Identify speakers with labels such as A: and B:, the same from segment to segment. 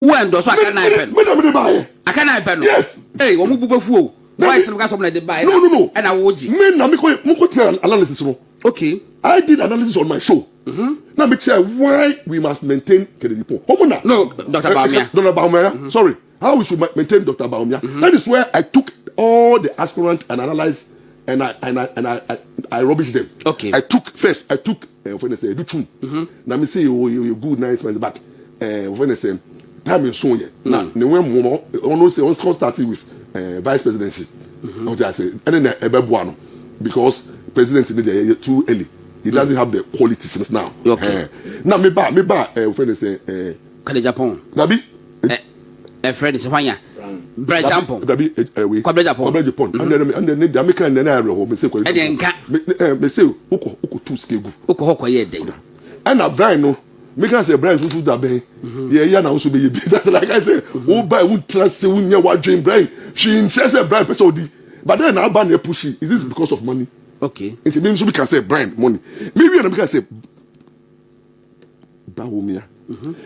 A: who endorse I can't happen. I can't happen.
B: Yes.
A: Hey, what move before? Why some guys something they buy?
B: No.
A: And I would see.
B: Men na me ko analysis no.
A: Okay.
B: I did analysis on my show. Now me tell why we must maintain Kennedy Pon.
A: No, Dr. Bawumia.
B: Dr. Bawumia. Sorry. How we should maintain Dr. Bawumia. That is where I took all the aspirants and analyzed and I rubbished them.
A: Okay.
B: I took when they say do true. Now me say you good nice man, but when they say time is so here. Now the when more on say on starting with vice presidency. What I say and then ebebuano because president is too early. He doesn't have the qualities now.
A: Okay.
B: Now me ba when they say
A: Kale Japan.
B: Dabi
A: friend is fine. Bread Japan.
B: Dabi we
A: Kobre Japan.
B: And then the American and I me say
A: and then
B: me say uko two skegu.
A: Uko hokwa ye den.
B: And na Brian no me can say Brian so da ben. Yeah na so be that's like I say who buy who trust say who nya what dream Brian. She says Brian person odi. But then now ban pushy. Is this because of money? Okay. It means we can say Brian money. Maybe we can say Bawumia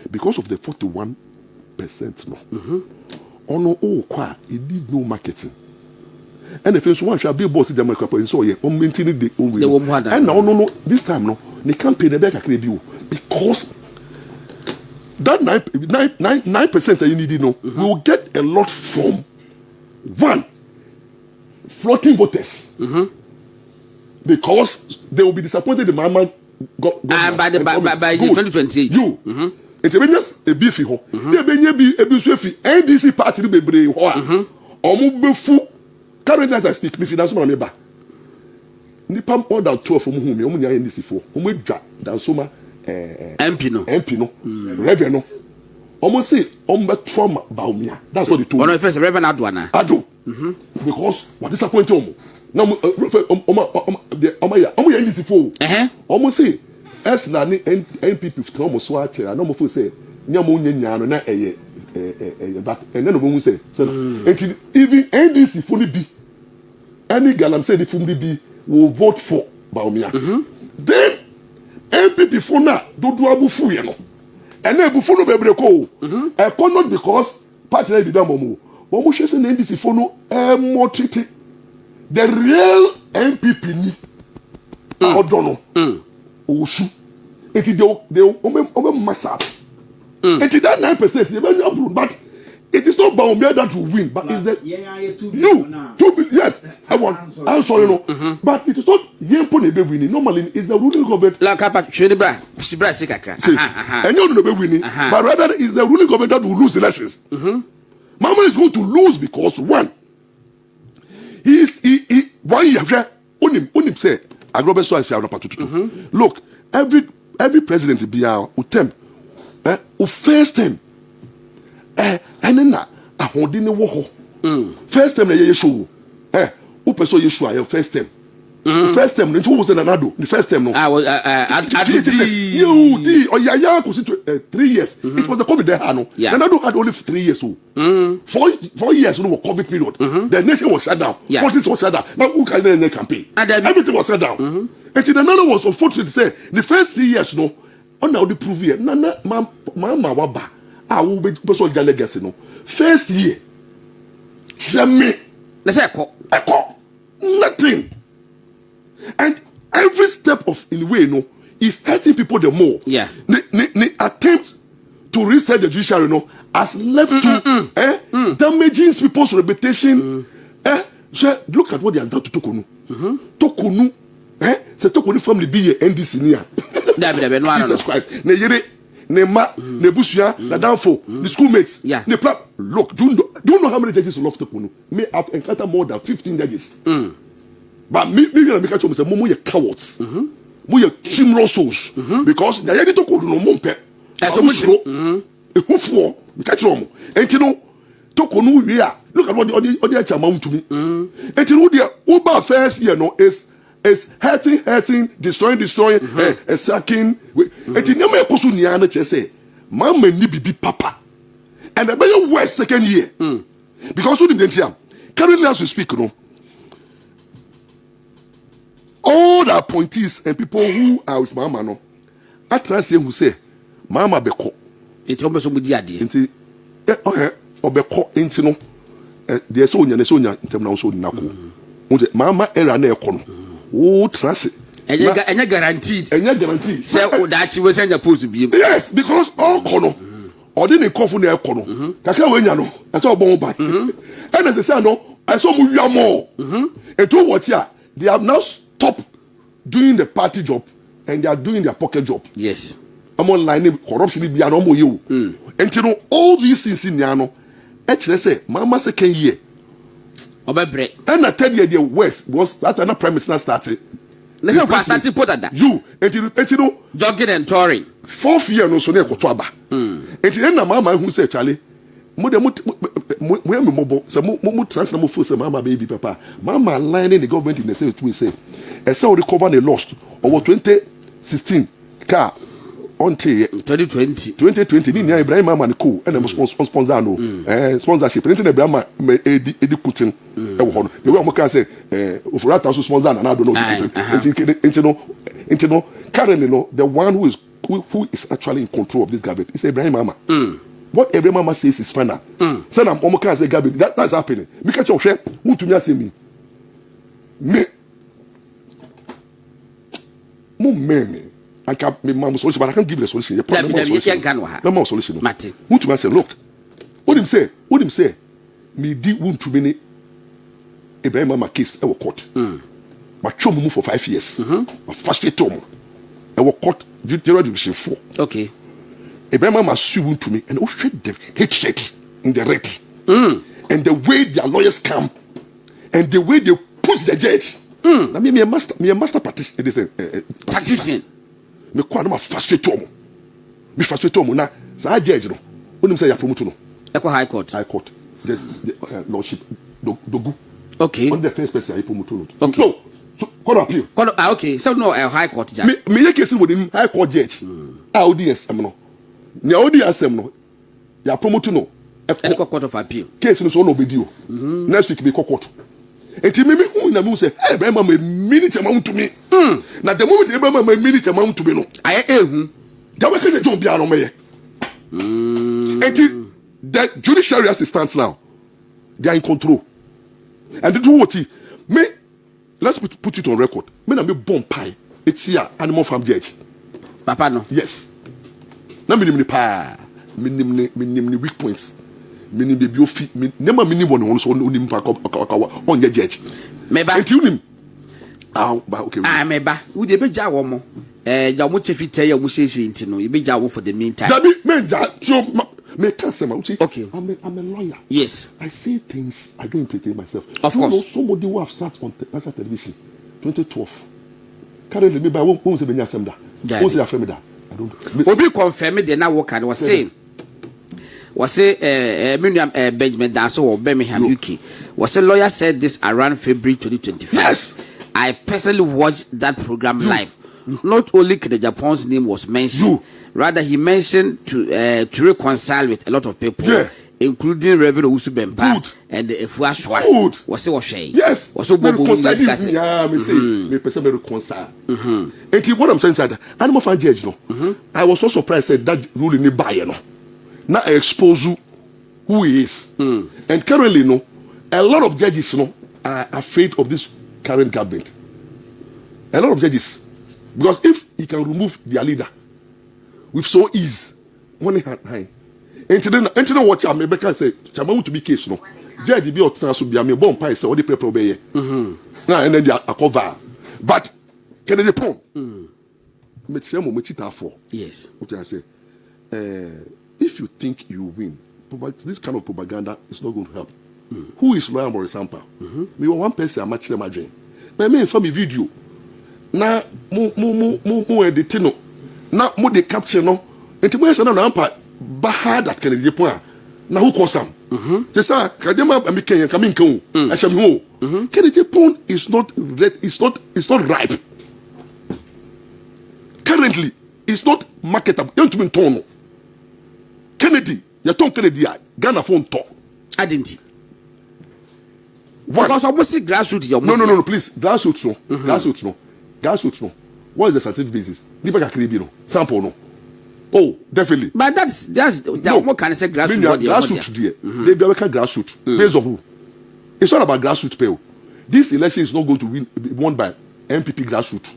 B: because of the 41% no. Ono kwa it did no marketing. And the first one shall be boss the market so yeah, on maintaining the own. And now no this time no, they can't pay the back because that 9% that you need no, we will get a lot from one floating voters. Because they will be disappointed the Mama got by 2028. You it's a beefy ho. They be a beefy NDC party be brave ho. Omo fu currently as I speak, me finance man meba. Nipa more than 12 from whom omo nya NDC for. Omo dwa Dansoman MP no. Reverend no. Omo say omo trauma Bawumia. That's what they told.
A: Ono first Reverend Ado. Because what disappointed omo. Now omo ya NDC for. Omo say as na ni NPP for omo so ache na omo for say nya mo nya no na but and then omo say even NDC for be any galam say the for be will vote for Bawumia. Then NPP for na do abufu ye no and abufu no bebre ko not because party na be do amomo but mo say NDC for no more treaty the real NPP ni odono osu enti they ome mash up enti that 9% you be approved but it is not Bawumia that will win but is that you yes I want I'm sorry no but it is not yempo na be winning normally is the ruling government like papa shwe bra sibra sikakra
B: and you no be winning but rather is the ruling government that will lose elections. Mama is going to lose because one he 1 year unim say agrobe so afia na patututu. Look, every president be our utem first time enena ahodi ne wo ho first time na ye show u person ye show first time first time no was another the first time no you could 3 years it was the COVID there no Nanado had only 3 years so 4 years no COVID period the nation was shut down politics was shut down now who can then campaign everything was shut down and Nanado was unfortunate to say the first 3 years no on now the prove here nana mama waba will be person legacy no first year jamais
A: let's say
B: nothing. And every step of in way, no, is hurting people the more.
A: Yeah.
B: The attempt to reset the judiciary, no, has left to damaging people's reputation. So look at what they have done to Tokonu. Tokonu, c'est Tokonu family be NDC near. Jesus Christ. Ne yere, ne ma, ne busuya, na danfo, the schoolmates. Yeah. Look, do you know how many judges love Tokonu? Me have encountered more than 15 judges. But me catch you say momo ye cowards. Mo ye chimro souls because na ye to ko do no mompe. So mo jiro. Ehufo me catch you mo. Enti no to ko no wi a look at what the chairman to me. Enti no there Uber first year no is hurting, destroying, sacking. Enti no me kosu nia na che say man ni bibi papa. And the better worst second year. Because who didn't hear? Currently as we speak no. All the appointees and people who are with Mama no, I try say who say Mama beko.
A: It's almost so mudi adi.
B: obeko enti no de so nya ntem na so na ko mama era na ekono wo trase
C: enya guaranteed say odachi we send post bi.
B: Yes, because all kono odi ni kofu na ekono kakra we nya no e say obon ba and as say no I saw mu wi amo eto what here they have now stopped doing the party job and they are doing their pocket job.
C: Yes,
B: I'm online corruption bi an omo you and you know all these things in there no e kire say mama second year
C: obebre
B: and na third year the west was that na prime minister started.
C: Let's say starting put that
B: you and you know
C: jogging and touring
B: fourth year no so na ekoto aba and you na mama who say Charlie mo de mo mobo say mo transfer mo feel say mama baby papa mama aligning the government in the same way say e say we recover the lost over 2016 car until 2020 ni Ibrahim mama ne ko and sponsor no sponsorship anything Ibrahim edi kutin e wo no the way mo can say ofurata so sponsor na don't know into no currently no the one who is actually in control of this government is Ibrahim mama. What every mama says is final. Say na mo can say government that's happening me catch you hwe mutumi ase me I can't make my solution, but I can't give you the solution. No solution.
C: Martin.
B: Who to say, look, what him say? Me di won't too many Ibrahim Mama case ever court. But show me for 5 years. But first it to me. Ever court general division 4.
C: Okay.
B: Ibrahim Mama sue to me and straight the hatred in the rate. And the way their lawyers come and the way they push the judge. I mean, me a master
C: tactician.
B: Me kwa na frustrate omo na sa judge no onim say ya promote no
C: Echo high court
B: the lordship dogu
C: okay
B: on the first person ya promote no
C: okay
B: so court appeal
C: okay so no high court judge
B: me ye case with him high court judge audience no nya audience no ya promote no
C: Echo court of appeal
B: case no so no obedi o next week be court. Enti me hu na me say eh Ibrahim ma minute amount to me na the moment Ibrahim ma minute amount to me no
C: aye ehu
B: that we can John bia no me enti the judiciary as it stands now they are in control and they do what me let's put it on record me na me bomb pie it's here animal farm judge
C: papa no
B: yes na minimum pa minimum weak points meaning baby ofi nema minim won so onim pa on the judge
C: meba
B: enti unim ba okay
C: meba wo de beja wo mo ja mo chefita ya mo sese enti no e beja wo for the meantime
B: dabi menja so me can say
C: okay
B: I'm a lawyer.
C: Yes,
B: I say things I don't implicate myself.
C: Of course.
B: Know somebody who have sat on national television 2012 currently me by won say benya asem da won say afem da I don't
C: obi confirm the na work and was saying was say Miriam Benjamin Dansoman of Birmingham, UK. Was a lawyer said this around February 2025.
B: Yes,
C: I personally watched that program live. Not only the Japan's name was mentioned, rather he mentioned to reconcile with a lot of people, including Reverend Usu Bempa and the Efua Shwa. Was it was
B: yes,
C: was so
B: reconcile. Yeah, me say me personally reconcile. And what I'm saying is that animal fan judge no. I was so surprised that ruling me buy no. Now I expose who he is. And currently, no, a lot of judges, no, are afraid of this current government. A lot of judges, because if he can remove their leader with so ease, one hand, and then what I maybe can say, Chamamu to be case, no, judge be or transfer be a me bomb pie, so the people obey. Now and then they are cover, but can they pon?
C: Yes,
B: what I say. If you think you win, this kind of propaganda is not going to help. Who is Lawyer Morisampa? Me one person I'm matching my dream. But me for me video. Na mo edit no. Na mo de capture no. Enti mo yesa na ampa ba that can dey point. Na who cause am? Say sir, kadema am ken yan kamin kan o. Ahya me ho. Kennedy point is not red, it's not ripe. Currently, it's not marketable. Don't mean turn. Kennedy, you talk Kennedy, Ghana phone talk.
C: I didn't. Because I was grassroots.
B: No, please. Grassroots no. Grassroots no. What is the scientific basis? Sample no. Oh, definitely.
C: But that's what can I say grassroots?
B: Grassroots there. They be grassroots. Based on who? It's not about grassroots pay. This election is not going to be won by MPP grassroots.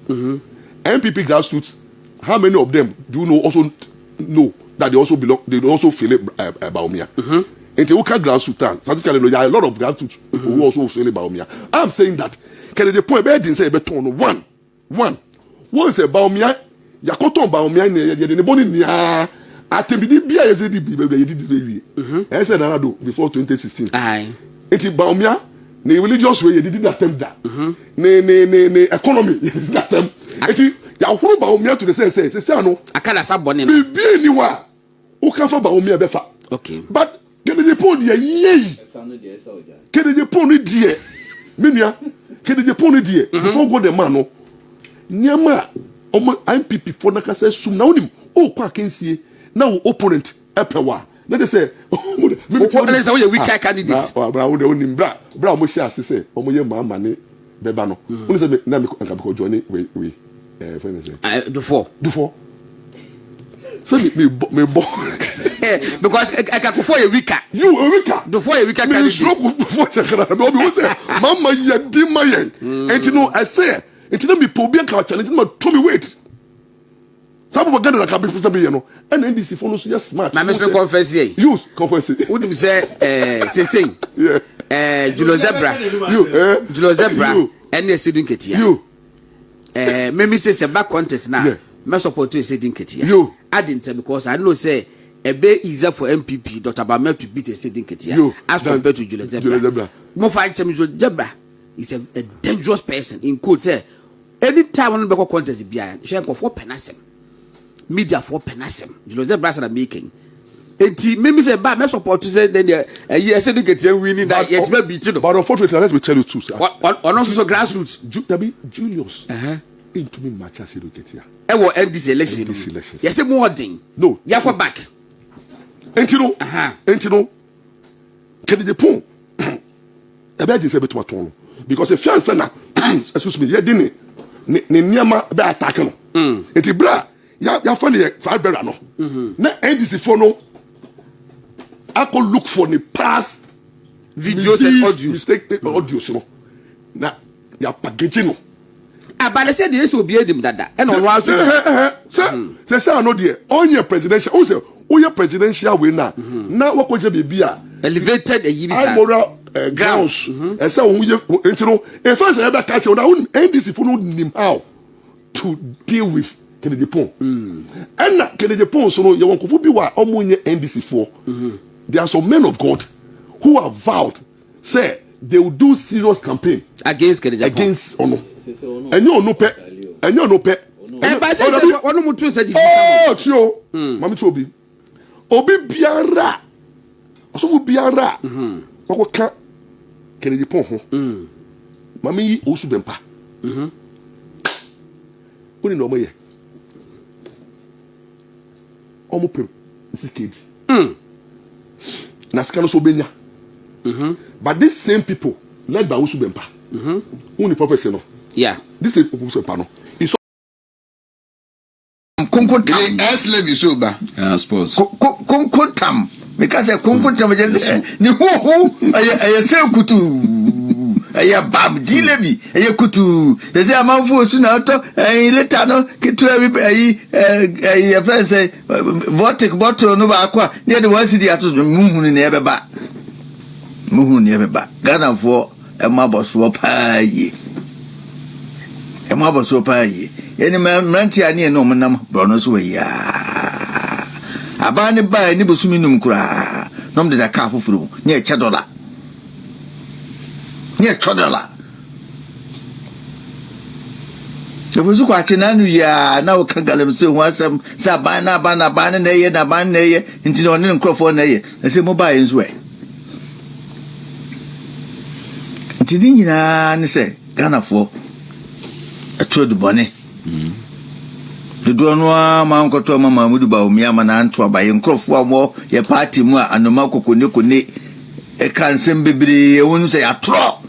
B: MPP grassroots, how many of them do you know also know that they also belong, they also feel it Bawumia? And they can grassroots, statistically, there are a lot of grassroots who also feel it Bawumia. I'm saying that, can the point, didn't say one is a Bawumia, Yakoton Bawumia, the bone in the I think the BISD, I said, I do before 2016. Aye. It's Bawumia. Ne religious way, you didn't attempt that. Ne economy, you didn't attempt. Eti ya huru Bawumia to the say no.
C: Akala sa bone
B: no. Be anywhere. O kan fa Bawumia be fa.
C: Okay.
B: But can the pon dia ye. Can the pon dia. Minia. Can the pon dia. Before go the man no. Niama omo MPP for na ka say sum na onim. O kwa kensie na wo opponent epewa. Let us say, we candidates. Bra, mo share say, omo ye ma mane beba no. Unu say na me kan be join we friend say.
C: Do four.
B: So me bo.
C: Because I can go for a week.
B: You a week.
C: Do for a week candidate.
B: Me stroke for check. Me say, mama ye di mayen. And you know I say, and you me po bien ka challenge me to me wait. Some people get like a big person, you know, and NDC for no so just smart.
C: My Mr. Confess here.
B: You confess.
C: What do you say? Say,
B: yeah.
C: Julius Debra.
B: You,
C: Julius Debra. NDC doing ketia.
B: You,
C: me say back contest now.
B: Yeah.
C: Me support to say doing ketia.
B: You,
C: I didn't tell because I know say a bit easier for MPP Dr. Bawumia to beat a sitting ketia.
B: You,
C: as compared to Julius Debra. More fight time Julius Debra is a dangerous person. In quote say, anytime when we go contest behind, she go for penasem. Media for penasem. Julius Debra are making. And maybe say, but my support to say then I said you get winning that it's not beaten.
B: But unfortunately, let me tell you too, sir.
C: What also grassroots?
B: Julius into me match as you get here.
C: I will end this election. Yes, a more thing.
B: No,
C: you are back.
B: And you know, can the pon? I bet this a bit more because if you answer now, excuse me, you didn't. Niama be attacking. It's bra. Ya funny five better no. Na NDC for no. I could look for the past
C: videos and audio
B: mistake audios no. Na ya packaging no.
C: But they said this will be them that. And on was
B: sir. Say I know there. On your presidential. Oh say your presidential winner. Na what could be a
C: elevated a year.
B: I moral grounds. And so you know if I say ever catch on NDC for no him how to deal with Kennedy Pon. And Kennedy Pon, so you want to be what NDC for. There are some men of God who have vowed, say they will do serious campaign
C: against Kennedy Pon.
B: Against Ono. And you no pet. And you no pet. Oh, Tio, Mammy Chobi. Obi Biara. Also, Biara. What can Kennedy Pon? Mammy Osubempa. Only no more. Omupem is kid. Naskano Sobenya. But these same people led by Usubempa. Only professional.
C: Yeah.
B: This is Usubempa. It's
D: Kunkutam. Levy sober.
E: I suppose.
D: Kunkutam. Because a Kunkutam is ni who I say kutu. Aya bam di Levy. Aya kutu. They say I'm for soon out. Later no get to a friend say vote bottle no aqua. Near the one city at Muhun never back. Muhun never back. Ghana for a marble swap. A marble swap. Any man rantia near no manam bonus way. A bandy by Nibusuminum cra. Nom de a calf of room near Chadola. Near Chadola. There was watching Anu now Kangalum so was some Sabana Bana Naya, Naban into the one Crawford Naya, as a mobile's way. Tidina say, Ghana for a true bonnet. The Donwa Manco Toma Mamudu Bawumia Manantua by Crawford more, your party more, and no Marco Kunukune, a cancer baby, I won't say a trop.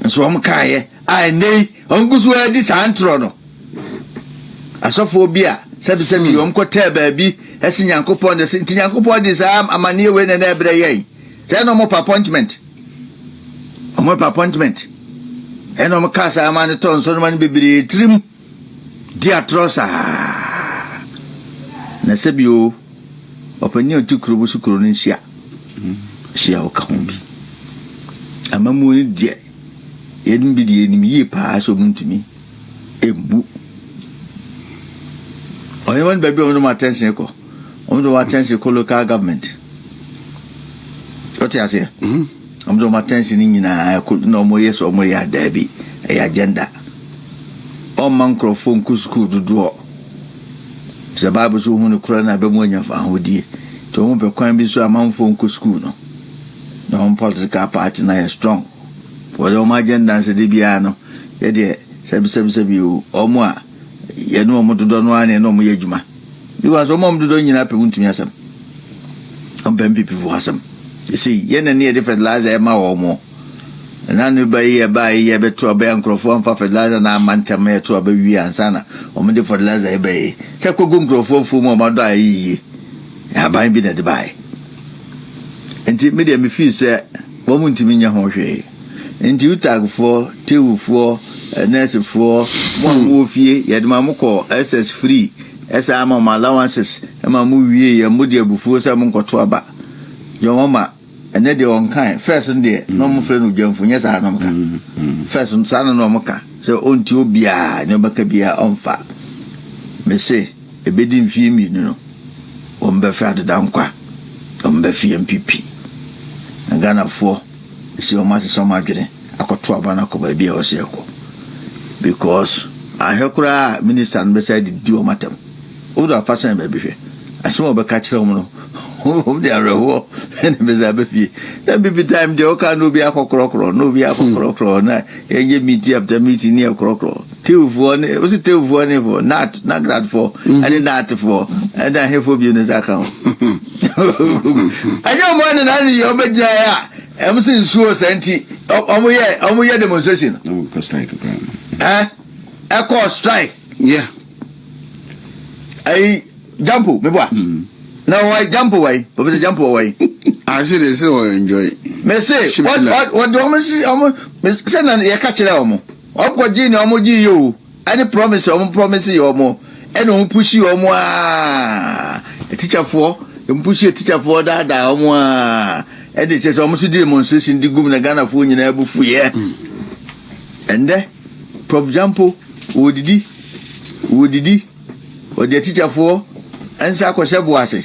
D: And so I'm Kaya, I nay, Uncle Swear this Antrono. A sophobia, Sebi ko te baabi esi Nyankopon de nti Nyankopon de sa amane we na ebre yen. Say no more appointment. Omo appointment. Eno mo kasa amane ton so no man bebiri trim dia trosa. Na sebi o opani otukuru bu sukuru ni hia. Hia o ka ho bi. Amamu ni de yedum bi de enim yi pa so muntumi embu. Oyeman baby on my attention ko. On do attention ko local government. What you say? On do my attention nyina ko no mo yes o mo ya dabi e agenda. On man microphone ku school do. Se Bible so hu no kura na be mo nya fa hodie. To mo be kwan bi so amanfo ku school no. No political party na strong. For the agenda se de bia no. Ye de sebi o mo a ye no mo dodo no ane no mo yedwuma because o mo dodo nyina pe wuntumi asam on ben pipi fu asam you see ye na ne different lies e ma wo mo na no ba ye beto ba nkrofo am fa fertilizer na amantem ye to ba wi ansana o mo de fertilizer e ba ye se ko go nkrofo fu mo ma do ayi ya ban bi na de bai enti me de me fi se wo mo ntumi nya ho hwe enti utagfo tewufo nurse for one movie yadma moko SS free esa ama allowances ama mu wie ya mudi abufuo sa mu nkoto aba yo mama ene de on kan first nde no mo frɛ no dwamfo nya sa no mka first sa no mka so onti obia ne baka bia onfa me se ebedi mfie mi no o mbe fa de dankwa o mbe fie MPP ngana fo si o ma se so ma dwene akoto aba na ko ba bia o se ko because I hekura minister no beside di o matem o do afasan ba bi hwe asem o be ka kire mo no o de arewo en be za be fie na bi time de o ka no bi akokrokro na ye meeting after meeting ni akokrokro tewfo ne o si tewfo ne for not grad for and that for and that hefo bi no account ayo mo ne na ni yo be gya ya em sin suo senti omo ye demonstration
B: no go strike
D: echo strike
B: yeah
D: ai jumpo me boa no why jumpo why but the jumpo why
B: I say they say enjoy
D: me say what do almost say na ye ka kire omo okwo ji ni omo ji yo any promise yo omo e no push yo omo teacher for push teacher for that omo e dey say omo so demonstration di gum na Ghana fo nyina abufu ye ende Prof Jampo wodidi o de teacher for ansa ko shebu ase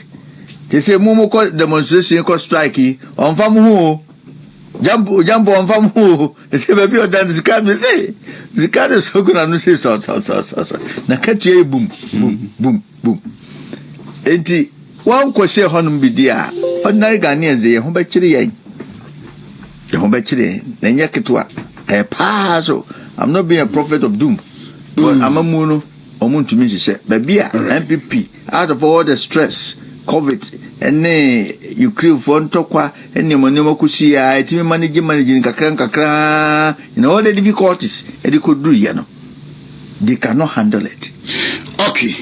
D: te say mumu ko demonstration ko strike on fam hu Jampo on fam hu se be bi o dan zika me say zika de so guna no say so na katua boom enti wan ko she honum bi dia ordinary Ghanaians ye ho ba kire yan ye ho ba kire na nya ketwa e pa so I'm not being a prophet of doom, but I'm a mono or moon to me. She said, Baby, MPP, out of all the stress, COVID, and you crew for Tokwa, and you monomokusi, I team managing kakra, in all the difficulties, and they could do, they cannot handle it.
B: Okay.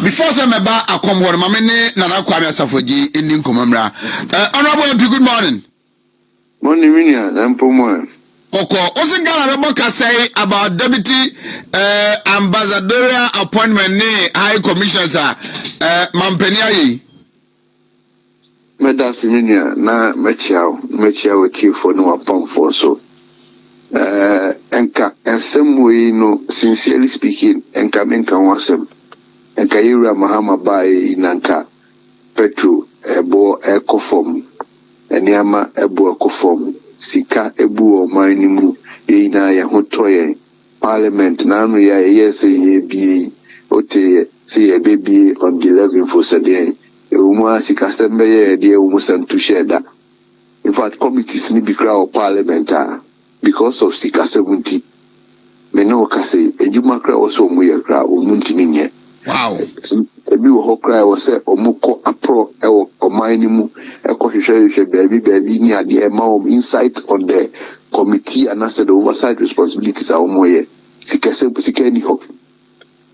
B: Before some about a come one, Mamene, Nana Kwame Safoji, in Incompetent. Honorable MP, good morning.
E: Morning, Minia, I'm Pomo.
B: Okay, also Ghana Rebecca say about deputy ambassadorial appointment ne high commissioner sir Mampeniayi.
E: Medasi Minia na mechia with for no upon for so. Enka ensem we no sincerely speaking enka menka wasem. Enka yira Mahama bai nanka petro ebo ekofom eniama ebo ekofom. Sika ebu o mani mu ina ya hotoye parliament na anu ya yes ye bi ote say ye baby on the 11 for Saturday umu sika sembe ye de umu santu sheda in fact committees ni bikra o parliament because of sika 70 me no ka say ejuma kra also mu ye kra umu ntimi nye
B: wow
E: ebi wo kra wo say omuko apro e wo omani mu baby ni ade insight on the committee and answer the oversight responsibilities are omoye sika ni ho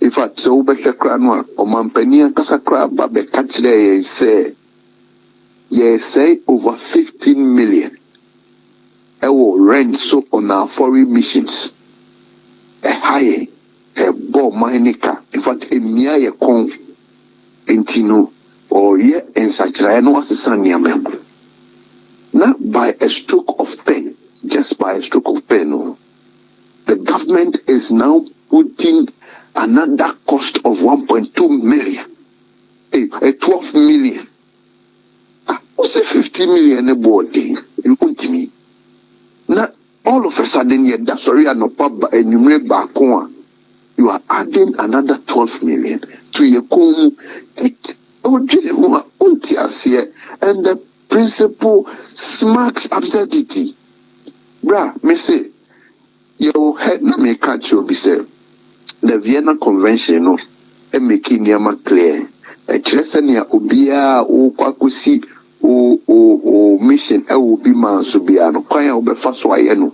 E: In fact, so bɛhwɛ kra no a ɔmampani ankasa kra ba bɛka kyerɛ yɛn sɛ yɛsɛe over 15 million ɛwɔ rent so on our foreign missions ɛha yɛn ɛbɔ ɔman ka. In fact, emia yɛ kɔn nti no ɔyɛ nsakyerɛeɛ no asesa nneɛma mu. Now, by a stroke of pen, just by a stroke of pen, the government is now putting another cost of 1.2 million, 12 million. What's a 50 million a board day? You come to me. Now, all of a sudden, that's already an opapa enumerate back on. You are adding another 12 million to your comb. And the principle smacks absurdity. Bra, me say, your head na me catch you be say, the Vienna Convention no, making niyama clear. Chresenia obia o kwakusi o mission will be man so be no kwanya obefa so aye no.